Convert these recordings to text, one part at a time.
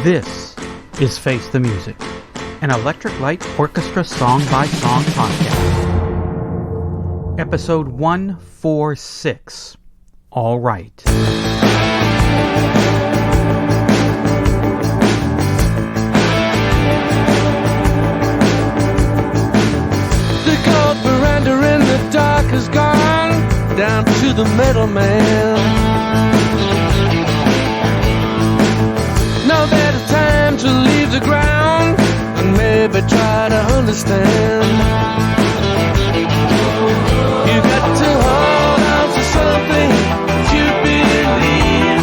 This is Face the Music, an Electric Light Orchestra song-by-song podcast. Episode 146, All Right. The gold veranda in the dark has gone down to the middleman. Now better time to leave the ground and maybe try to understand. You got to hold on to something that you believe.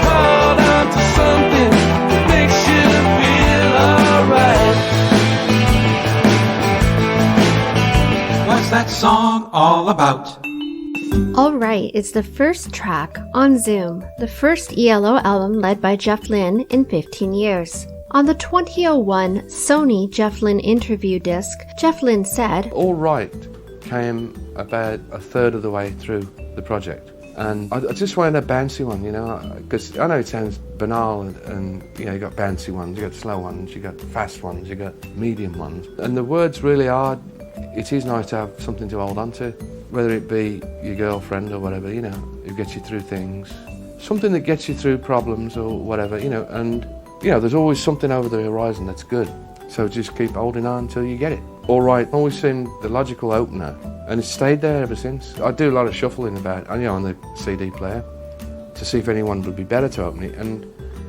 Hold on to something that makes you feel alright. What's that song all about? All Right is the first track on Zoom, the first ELO album led by Jeff Lynne in 15 years. On the 2001 Sony Jeff Lynne interview disc, Jeff Lynne said, All Right came about a third of the way through the project. And I just wanted a bouncy one, you know, because I know it sounds banal and you know, you got bouncy ones, you got slow ones, you got fast ones, you got medium ones. And the words really are, it is nice to have something to hold on to, whether it be your girlfriend or whatever, you know, who gets you through things. Something that gets you through problems or whatever, you know, and, you know, there's always something over the horizon that's good. So just keep holding on until you get it. All Right always seemed the logical opener, and it's stayed there ever since. I do a lot of shuffling about, you know, on the CD player to see if anyone would be better to open it, and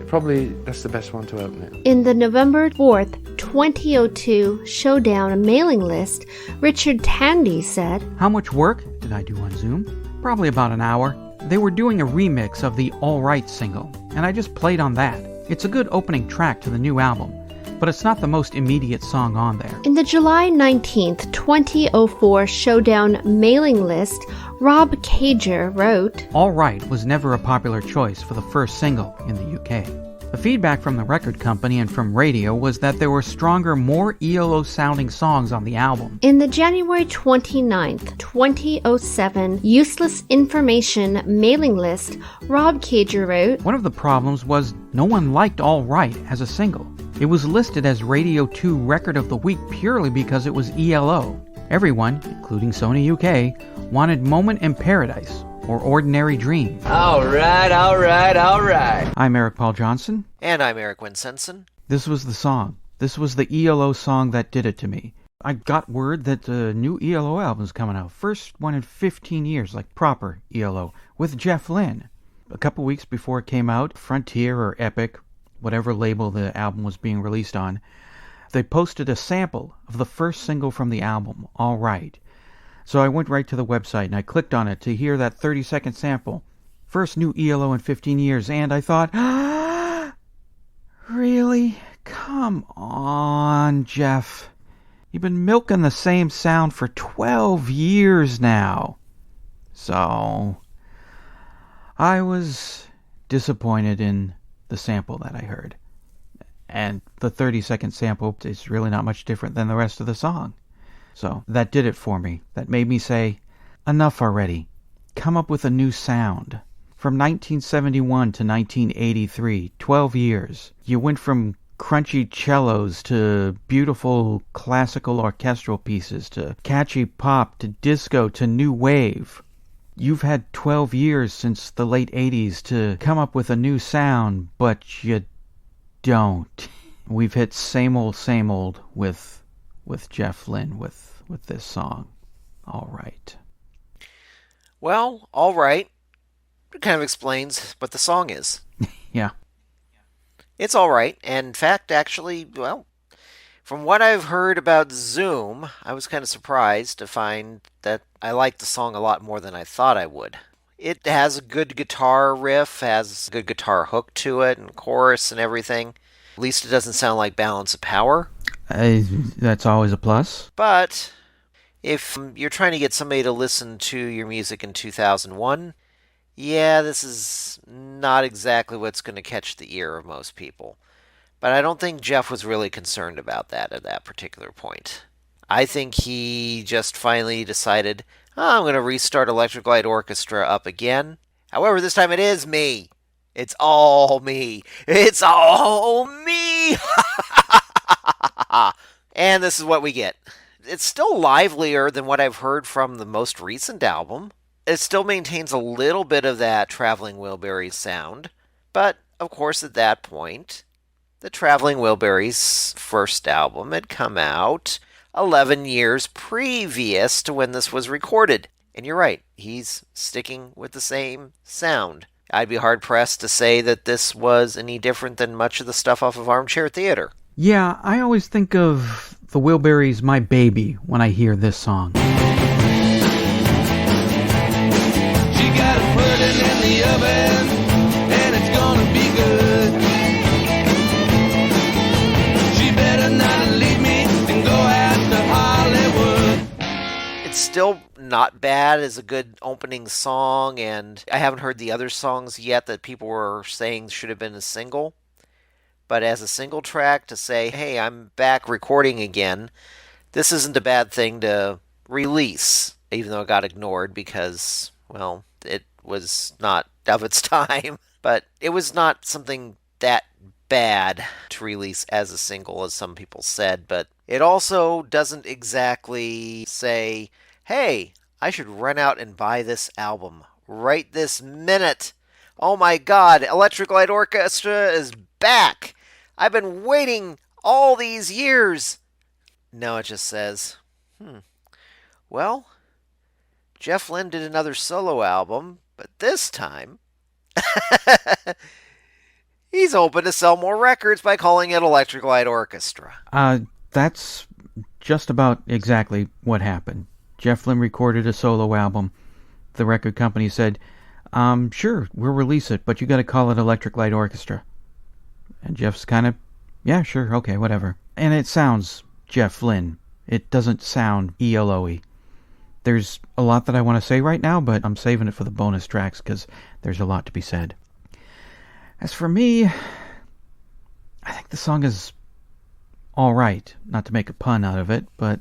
probably that's the best one to open it. In the November 4th, 2002 Showdown mailing list, Richard Tandy said, How much work did I do on Zoom? Probably about an hour. They were doing a remix of the All Right single, and I just played on that. It's a good opening track to the new album, but it's not the most immediate song on there. In the July 19th, 2004 Showdown mailing list, Rob Cager wrote, All Right was never a popular choice for the first single in the UK. The feedback from the record company and from radio was that there were stronger, more ELO-sounding songs on the album. In the January 29th, 2007 Useless Information mailing list, Rob Cager wrote, One of the problems was no one liked All Right as a single. It was listed as Radio 2 Record of the Week purely because it was ELO. Everyone, including Sony UK, wanted Moment in Paradise or Ordinary Dream. All right. I'm Eric Paul Johnson. And I'm Eric Winsenson. This was the song. This was the ELO song that did it to me. I got word that a new ELO album's coming out. First one in 15 years, like proper ELO, with Jeff Lynne. A couple weeks before it came out, Frontier or Epic, whatever label the album was being released on, they posted a sample of the first single from the album, All Right. So I went right to the website and I clicked on it to hear that 30-second sample. First new ELO in 15 years, and I thought, really? Come on, Jeff. You've been milking the same sound for 12 years now. So I was disappointed in the sample that I heard. And the 30-second sample is really not much different than the rest of the song. So that did it for me. That made me say, enough already. Come up with a new sound. From 1971 to 1983, 12 years, you went from crunchy cellos to beautiful classical orchestral pieces to catchy pop to disco to new wave. You've had 12 years since the late 80s to come up with a new sound, but you don't. We've hit same old with Jeff Lynne with this song. All Right. Well, All Right. It kind of explains what the song is. Yeah. It's all right. And in fact, actually, well, from what I've heard about Zoom, I was kind of surprised to find that I liked the song a lot more than I thought I would. It has a good guitar riff, has a good guitar hook to it, and chorus and everything. At least it doesn't sound like Balance of Power. That's always a plus. But if you're trying to get somebody to listen to your music in 2001, yeah, this is not exactly what's going to catch the ear of most people. But I don't think Jeff was really concerned about that at that particular point. I think he just finally decided, I'm going to restart Electric Light Orchestra up again. However, this time it is me. It's all me. It's all me. And this is what we get. It's still livelier than what I've heard from the most recent album. It still maintains a little bit of that Traveling Wilburys sound. But, of course, at that point, the Traveling Wilburys' first album had come out 11 years previous to when this was recorded. And you're right, he's sticking with the same sound. I'd be hard-pressed to say that this was any different than much of the stuff off of Armchair Theater. Yeah, I always think of the Wilburys' My Baby when I hear this song. She got it putting in the oven, and it's gonna be good. She better not leave me and go out to Hollywood. It's still not bad as a good opening song, and I haven't heard the other songs yet that people were saying should have been a single. But as a single track to say, hey, I'm back recording again, this isn't a bad thing to release, even though it got ignored because, well, it was not of its time. But it was not something that bad to release as a single, as some people said. But it also doesn't exactly say, hey, I should run out and buy this album right this minute. Oh my God, Electric Light Orchestra is back. I've been waiting all these years. No, it just says, well, Jeff Lynne did another solo album, but this time he's hoping to sell more records by calling it Electric Light Orchestra. That's just about exactly what happened. Jeff Lynne recorded a solo album. The record company said, sure, we'll release it, but you got to call it Electric Light Orchestra. And Jeff's kind of, yeah, sure, okay, whatever. And it sounds Jeff Lynne. It doesn't sound ELO-y. There's a lot that I want to say right now, but I'm saving it for the bonus tracks because there's a lot to be said. As for me, I think the song is all right. Not to make a pun out of it, but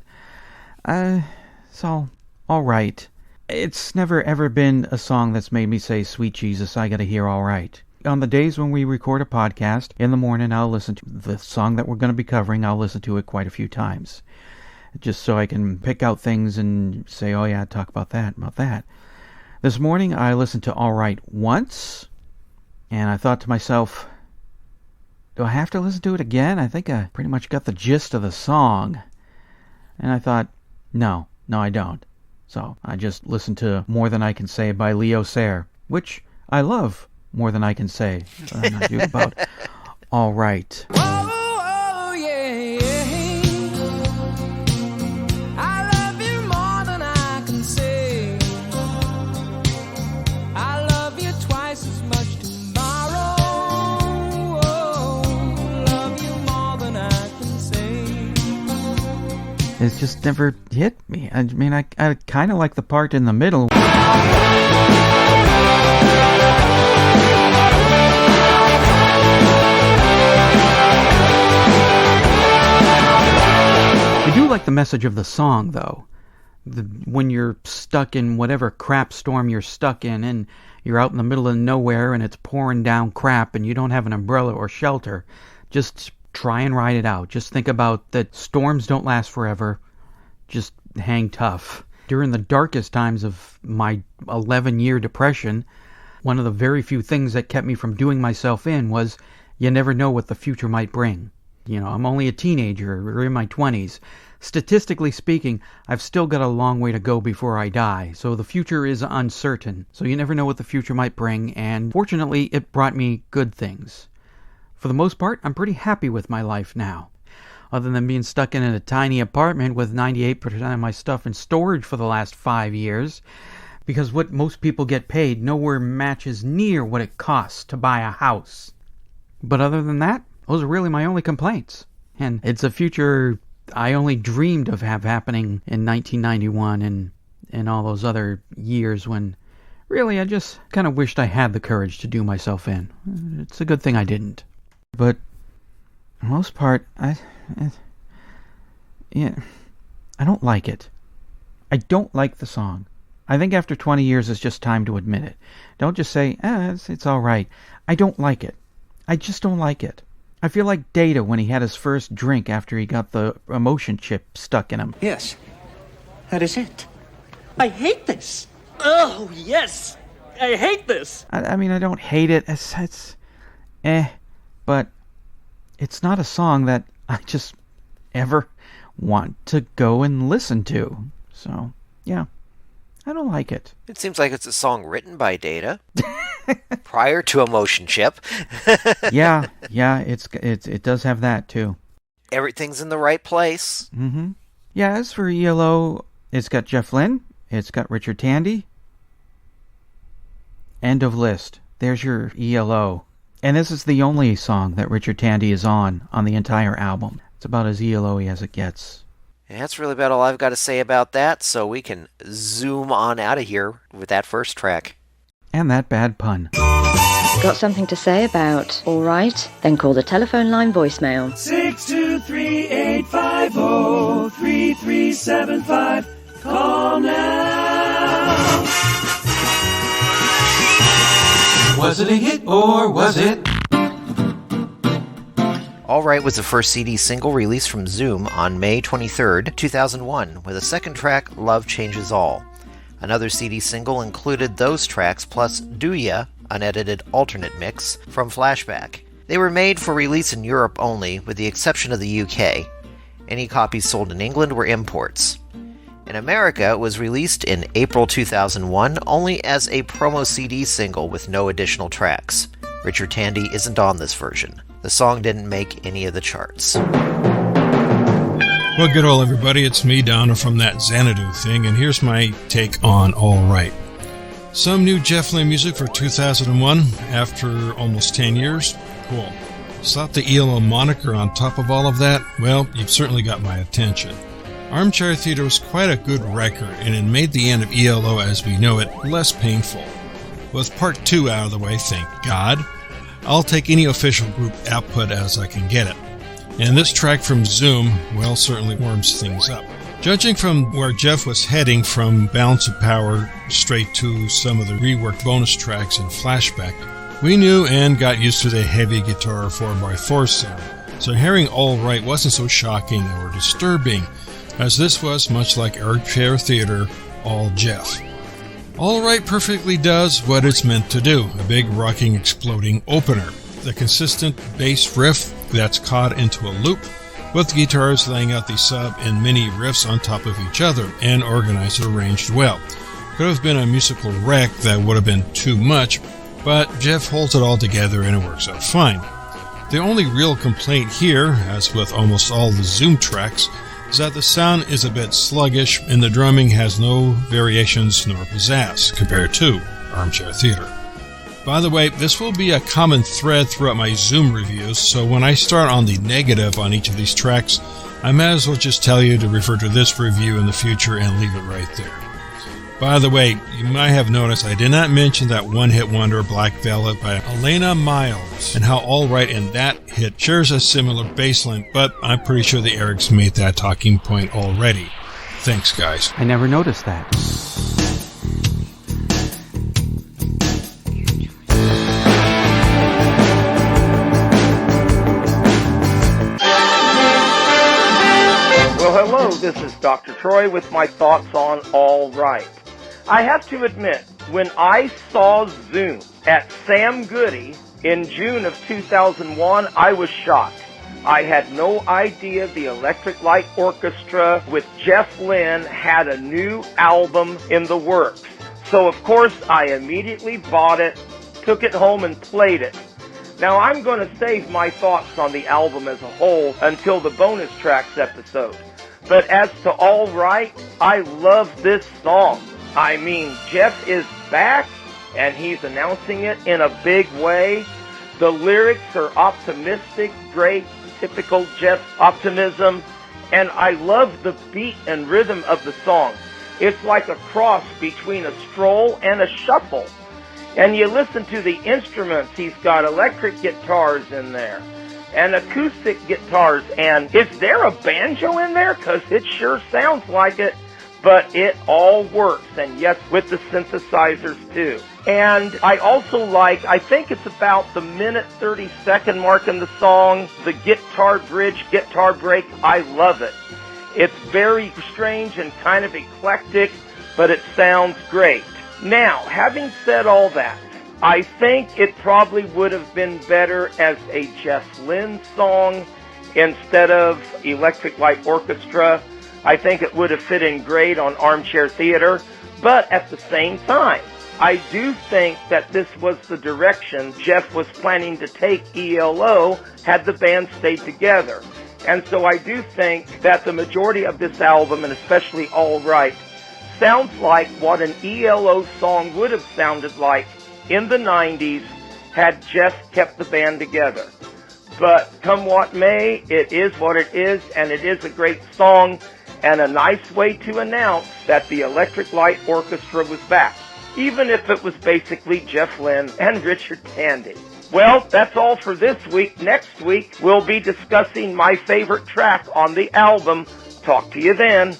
it's all right. It's never ever been a song that's made me say, sweet Jesus, I gotta hear all right. On the days when we record a podcast, in the morning I'll listen to the song that we're going to be covering. I'll listen to it quite a few times. Just so I can pick out things and say, oh yeah, talk about that. This morning I listened to All Right once, and I thought to myself, do I have to listen to it again? I think I pretty much got the gist of the song. And I thought, no, I don't. So I just listened to More Than I Can Say by Leo Sayer, which I love more than I can say. But I'm not doing about All Right. Oh, yeah, yeah. I love you more than I can say. I love you twice as much tomorrow. Oh, love you more than I can say. It's just never hit me. I mean, I kind of like the part in the middle. I do like the message of the song, though. When you're stuck in whatever crap storm you're stuck in, and you're out in the middle of nowhere and it's pouring down crap and you don't have an umbrella or shelter, just try and ride it out. Just think about that storms don't last forever. Just hang tough. During the darkest times of my 11-year depression, one of the very few things that kept me from doing myself in was you never know what the future might bring. You know, I'm only a teenager or in my 20s. Statistically speaking, I've still got a long way to go before I die, so the future is uncertain. So you never know what the future might bring, and fortunately it brought me good things. For the most part, I'm pretty happy with my life now. Other than being stuck in a tiny apartment with 98% of my stuff in storage for the last 5 years, because what most people get paid nowhere matches near what it costs to buy a house. But other than that, those are really my only complaints. And it's a future I only dreamed of happening in 1991 and all those other years when really I just kind of wished I had the courage to do myself in. It's a good thing I didn't. But for the most part, I don't like it. I don't like the song. I think after 20 years, it's just time to admit it. Don't just say, it's all right. I don't like it. I just don't like it. I feel like Data when he had his first drink after he got the emotion chip stuck in him. Yes, that is it. I hate this. Oh, yes. I hate this. I mean, I don't hate it. It's but it's not a song that I just ever want to go and listen to. So, yeah, I don't like it. It seems like it's a song written by Data prior to Emotion Chip. yeah, it does have that too. Everything's in the right place. Mm-hmm. Yeah, as for ELO, it's got Jeff Lynne, it's got Richard Tandy. End of list. There's your ELO. And this is the only song that Richard Tandy is on the entire album. It's about as ELO-y as it gets. And that's really about all I've got to say about that, so we can zoom on out of here with that first track. And that bad pun. Got something to say about All Right? Then call the telephone line voicemail. 623-850-3375. Call now. Was it a hit or was it? All Right was the first CD single released from Zoom on May 23rd, 2001, with a second track, Love Changes All. Another CD single included those tracks plus Do Ya, unedited alternate mix, from Flashback. They were made for release in Europe only, with the exception of the UK. Any copies sold in England were imports. In America, it was released in April 2001 only as a promo CD single with no additional tracks. Richard Tandy isn't on this version. The song didn't make any of the charts. Well, good old everybody, it's me, Donna, from that Xanadu thing, and here's my take on All Right. Some new Jeff Lynne music for 2001 after almost 10 years. Cool. Slap the ELO moniker on top of all of that? Well, you've certainly got my attention. Armchair Theater was quite a good record, and it made the end of ELO as we know it less painful. With part 2 out of the way, thank God, I'll take any official group output as I can get it. And this track from Zoom, well, certainly warms things up. Judging from where Jeff was heading from Balance of Power straight to some of the reworked bonus tracks in Flashback, we knew and got used to the heavy guitar 4x4 sound. So hearing All Right wasn't so shocking or disturbing, as this was much like Armchair Theater, all Jeff. All Right perfectly does what it's meant to do, a big rocking exploding opener. The consistent bass riff that's caught into a loop, with the guitars laying out the sub and mini riffs on top of each other, and organized and arranged well. Could have been a musical wreck that would have been too much, but Jeff holds it all together and it works out fine. The only real complaint here, as with almost all the Zoom tracks, is that the sound is a bit sluggish and the drumming has no variations nor pizzazz compared to Armchair Theater. By the way, this will be a common thread throughout my Zoom reviews, so when I start on the negative on each of these tracks, I might as well just tell you to refer to this review in the future and leave it right there. By the way, you might have noticed I did not mention that one-hit wonder Black Velvet by Elena Miles, and how All Right in that hit shares a similar bassline, but I'm pretty sure the Erics made that talking point already. Thanks, guys. I never noticed that. Well, hello, this is Dr. Troy with my thoughts on All Right. I have to admit, when I saw Zoom at Sam Goody in June of 2001, I was shocked. I had no idea the Electric Light Orchestra with Jeff Lynne had a new album in the works. So, of course, I immediately bought it, took it home, and played it. Now, I'm going to save my thoughts on the album as a whole until the bonus tracks episode. But as to All Right, I love this song. I mean, Jeff is back, and he's announcing it in a big way. The lyrics are optimistic, great, typical Jeff optimism, and I love the beat and rhythm of the song. It's like a cross between a stroll and a shuffle. And you listen to the instruments, he's got electric guitars in there, and acoustic guitars, and is there a banjo in there? Because it sure sounds like it. but it all works, and yes, with the synthesizers too. And I also like, I think it's about the minute 30-second mark in the song, the guitar bridge, guitar break. I love it. It's very strange and kind of eclectic, but it sounds great. Now, having said all that, I think it probably would have been better as a Jeff Lynne song instead of Electric Light Orchestra. I think it would have fit in great on Armchair Theater, but at the same time, I do think that this was the direction Jeff was planning to take ELO had the band stayed together. And so I do think that the majority of this album, and especially All Right, sounds like what an ELO song would have sounded like in the 90s had Jeff kept the band together. But come what may, it is what it is, and it is a great song and a nice way to announce that the Electric Light Orchestra was back, even if it was basically Jeff Lynne and Richard Tandy. Well, that's all for this week. Next week, we'll be discussing my favorite track on the album. Talk to you then.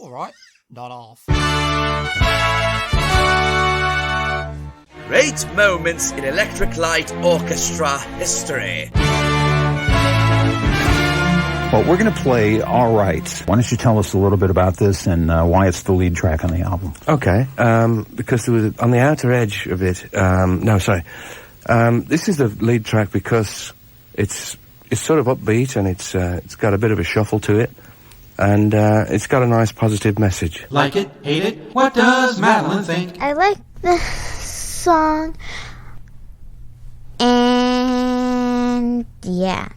All right, not off. Great moments in Electric Light Orchestra history. Well, we're going to play All Right. Why don't you tell us a little bit about this and why it's the lead track on the album? Okay, because there was, on the outer edge of it, this is the lead track because it's sort of upbeat and it's got a bit of a shuffle to it, and it's got a nice positive message. Like it, hate it, what does Madeline think? I like the song, and yeah.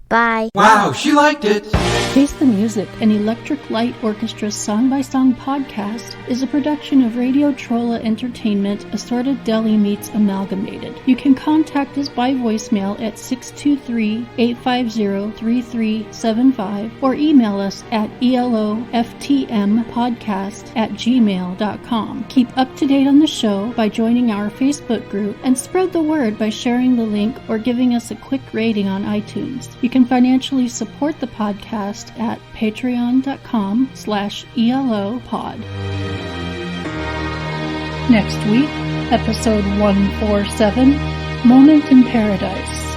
Bye. Wow, she liked it. Taste the Music, an Electric Light Orchestra song-by-song podcast, is a production of Radio Trolla Entertainment, Assorted Deli Meats Amalgamated. You can contact us by voicemail at 623-850-3375 or email us at eloftmpodcast@gmail.com. Keep up to date on the show by joining our Facebook group and spread the word by sharing the link or giving us a quick rating on iTunes. You can financially support the podcast at patreon.com/ELOpod. Next week, episode 147, Moment in Paradise.